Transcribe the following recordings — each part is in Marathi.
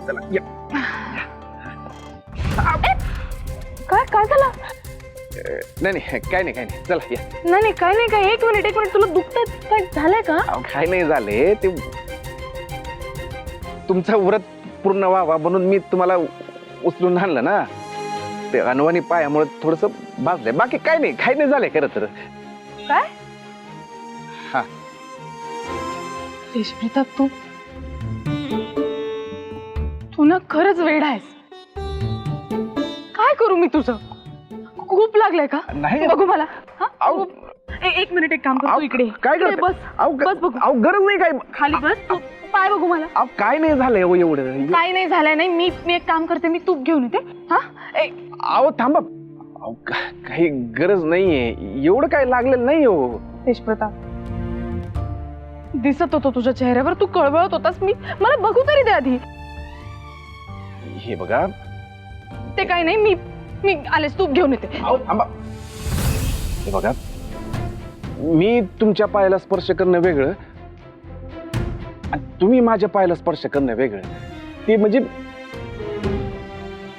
चला या. काय काय झालं? नाही काय नाही चला या. नाही काय नाही काय. एक मिनिट तुला दुखत काय झालंय का? काय नाही झाले ते तुमचं व्रत पूर्ण व्हावा म्हणून मी तुम्हाला उचलून आणलं ना. ते अनवाणी पायामुळे थोडस भाजलंय. बाकी काय नाही झालंय खरं तर. काय? हा तेजप्रीता तू ना खरंच वेड आहेस. काय करू मी तुझं? खूप लागलंय का? नाही बघू मला. आऊ. एक मिनिट एक काम कर तू इकडे. काय इकडे करते? बस बघू. गरज नाही काय. खाली बस तू पाय बघू मला. काय नाही झालंय हो एवढं. काय नाही झालंय. नाही मी एक काम करते. मी तूप घेऊन येते. हा अहो थांबा. काही गरज नाहीये. एवढं काय लागलेलं नाही हो. तेजप्रताप दिसत होतो तुझ्या चेहऱ्यावर तू कळवळत होतास. मला बघू तरी दे आधी. हे बघा ते काही नाही. मी आलेच तूप घेऊन येते. थांबा. हे बघा मी तुमच्या पायाला स्पर्श करणं वेगळं आणि तुम्ही माझ्या पायाला स्पर्श करणं वेगळं. ते म्हणजे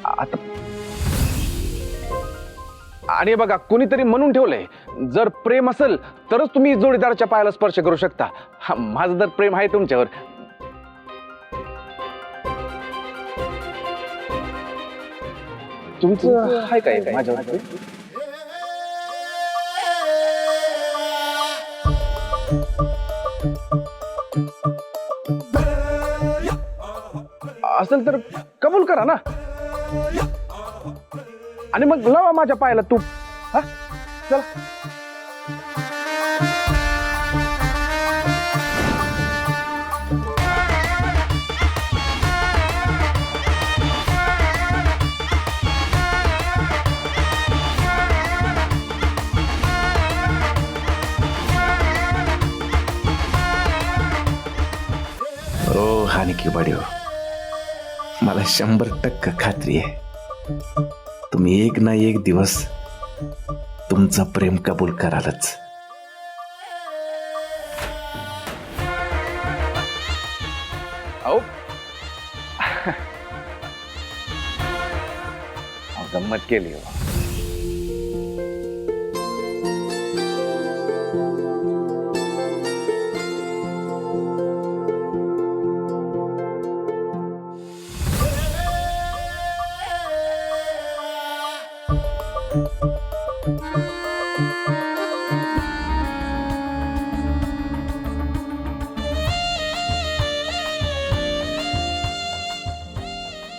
आता आणि बघा कोणीतरी म्हणून ठेवलंय जर प्रेम असेल तरच तुम्ही जोडीदाराच्या पायाला स्पर्श करू शकता. माझं जर प्रेम आहे तुमच्यावर. तुमचं आहे काय माझ्यावर? असेल तर कबूल करा ना आणि मग लावा माझ्या पायाला तूप. हा चला. ओ हानिकी बडी हो, मला 100% खात्री आहे तुम्ही एक ना एक दिवस तुमचं प्रेम कबूल करालच. अहो गंमत केली हो.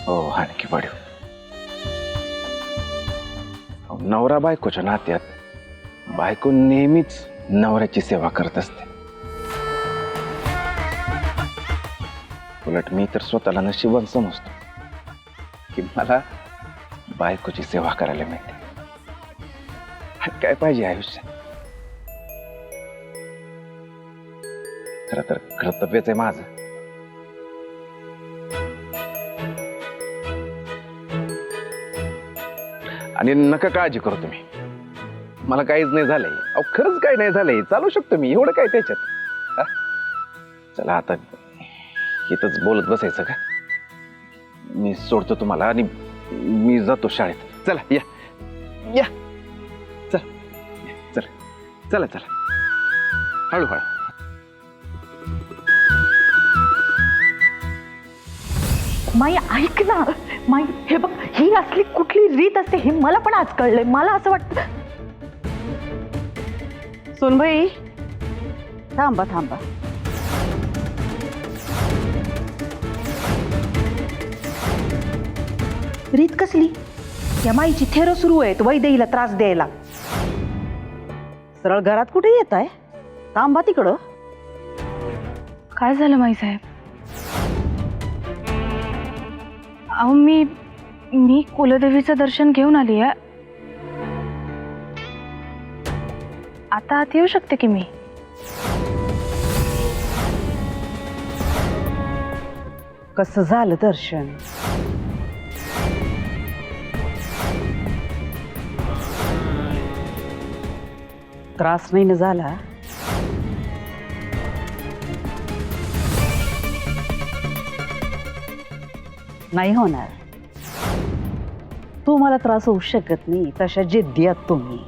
हो हानिकी बडी. नवरा बायकोच्या नात्यात बायको नेहमीच नवऱ्याची सेवा करत असते. उलट मी तर स्वतःला नशीबवान समजतो की मला बायकोची सेवा करायला मिळते. काय पाहिजे आयुष्यात? खरं तर कर्तव्यच आहे माझं. आणि नका काळजी करू तुम्ही. मला काहीच नाही झालंय. अहो खरंच काही नाही झालंय. चालू शकतो मी. एवढं काय त्याच्यात. चला आता इथंच बोलत बसायचं का? मी सोडतो तुम्हाला आणि मी जातो शाळेत. चला या या. चला हळूहळू. माई ऐक ना. माई हे बघ, ही असली कुठली रीत असते हे मला पण आज कळलंय. मला असं वाटतं. सोनबाई थांबा. रीत कसली? या माईची थेरो सुरू आहे वैदेहीला त्रास द्यायला. सरळ घरात कुठे येत आहे? थांबा तिकडं. काय झालं माई साहेब? अहो मी कुलदेवीचं दर्शन घेऊन आली आहे. आता आत येऊ शकते की मी? कसं झालं दर्शन? त्रास नाही ना झाला? नाही होणार. तू मला त्रास होऊ शकत नाही, तशा जिद्दी आहात तुम्ही.